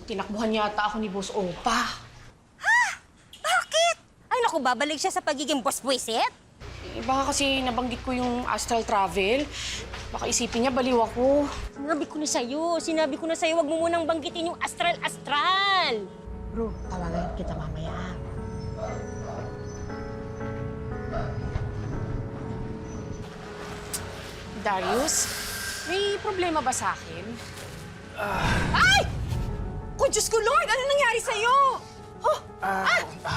Tinakbuhan yata ako ni Boss Opa. Bakit? Ay naku, babalik siya sa pagiging boss buwisit? Eh, baka kasi nabanggit ko yung astral travel. Baka isipin niya baliw ako. Sinabi ko na sa'yo, wag mo munang banggitin yung astral-astral. Bro, tawagan kita mamaya. Darius, may problema ba sa akin? Ay! Kung Diyos ko, Lord, ano nangyari sa'yo?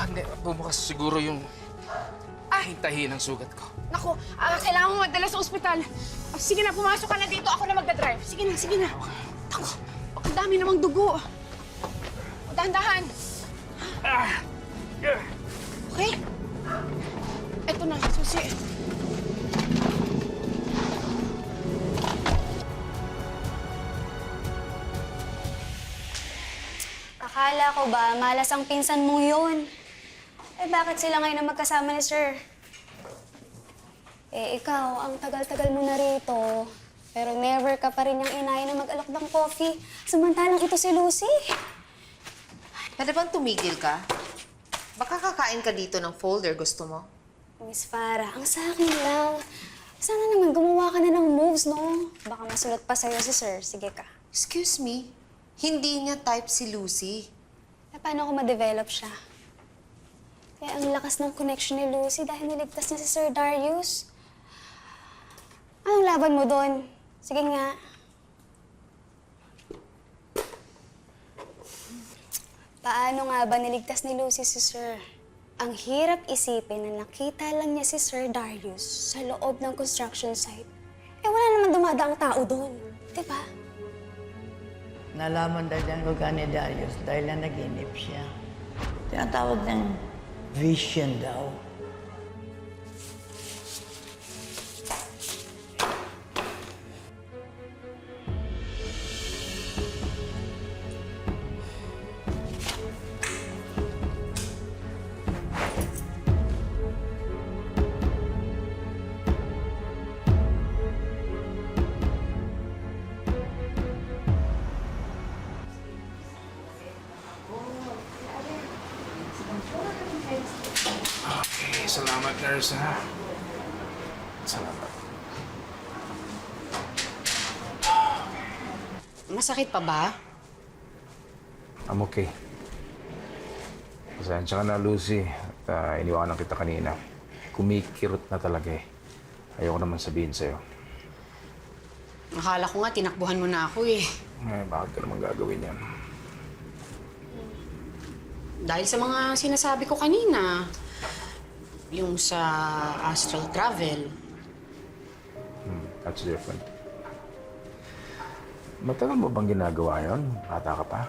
Hindi. Bumukas siguro yung hintahin ng sugat ko. Naku, kailangan mo madala sa ospital. Sige na, pumasok ka na dito. Ako na magdadrive. Sige na. Naku, ang dami namang dugo. Dahan-dahan. Okay? Eto na, susi. Akala ko ba, malas ang pinsan mong yun? Eh, bakit sila ngayon na magkasama ni Sir? Eh, ikaw, ang tagal-tagal mo na rito. Pero never ka pa rin yung inaya na mag-alok ng coffee. Samantalang ito si Lucy. Pwede bang tumigil ka? Baka kakain ka dito ng folder, gusto mo? Miss Farah, ang sa akin lang. Sana naman gumawa ka na ng moves, no? Baka masulot pa sa'yo si Sir. Sige ka. Excuse me, hindi niya type si Lucy. Eh, paano ko ma-develop siya? Kaya ang lakas ng connection ni Lucy dahil niligtas niya si Sir Darius. Anong laban mo doon? Sige nga. Paano nga ba niligtas ni Lucy si Sir? Ang hirap isipin na nakita lang niya si Sir Darius sa loob ng construction site. Eh, wala naman dumadaang tao doon. Diba? Nalaman daw ang lugar ni Darius dahil na naginip siya. Tinatawag ng vision daw. Okay, salamat, nurse, ha? Salamat. Masakit pa ba? I'm okay. Pasensya ka na, Lucy. Iniwanan kita kanina. Kumikirot na talaga eh. Ayoko naman sabihin sa'yo. Akala ko nga, tinakbuhan mo na ako eh. Bakit ka naman gagawin yan? Dahil sa mga sinasabi ko kanina. Yung sa astral travel. That's different. Matagal mo bang ginagawa yun? Bata ka pa?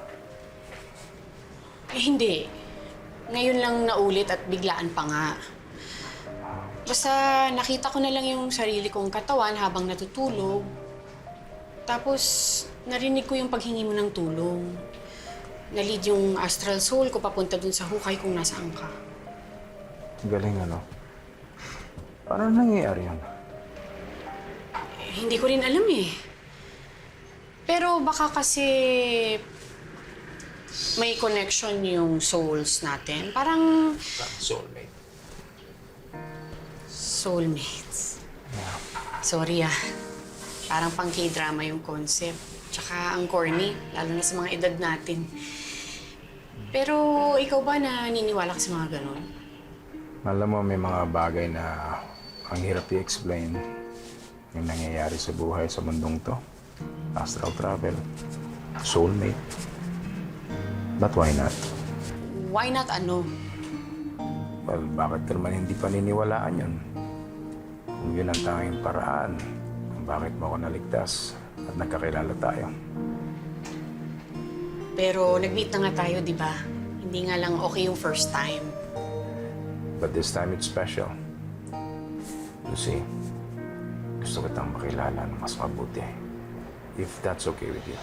Eh, hindi. Ngayon lang naulit at biglaan pa nga. Basta nakita ko na lang yung sarili kong katawan habang natutulog. Tapos narinig ko yung paghingi mo ng tulong. Nalid yung astral soul ko papunta dun sa hukay kung nasaan ka. Galing, ano? Paano nangyayari yun? Eh, hindi ko rin alam eh. Pero baka kasi may connection yung souls natin. Parang Soulmate. soulmates. Sorry ah. Parang pang K-drama yung concept. Tsaka ang corny, lalo na sa mga edad natin. Pero ikaw ba naniniwala ka sa mga ganon? Alam mo, may mga bagay na ang hirap i-explain yung nangyayari sa buhay sa mundong to. Astral travel, soulmate. But why not? Why not ano? Well, bakit ka naman hindi paniniwalaan yun? Kung yun ang tanging paraan kung bakit mo ako naligtas at nagkakilala tayo. Pero nag-meet na nga tayo, di ba? Hindi nga lang okay yung first time. But this time it's special. Lucy, gusto kitang makilala ng mas mabuti. If that's okay with you.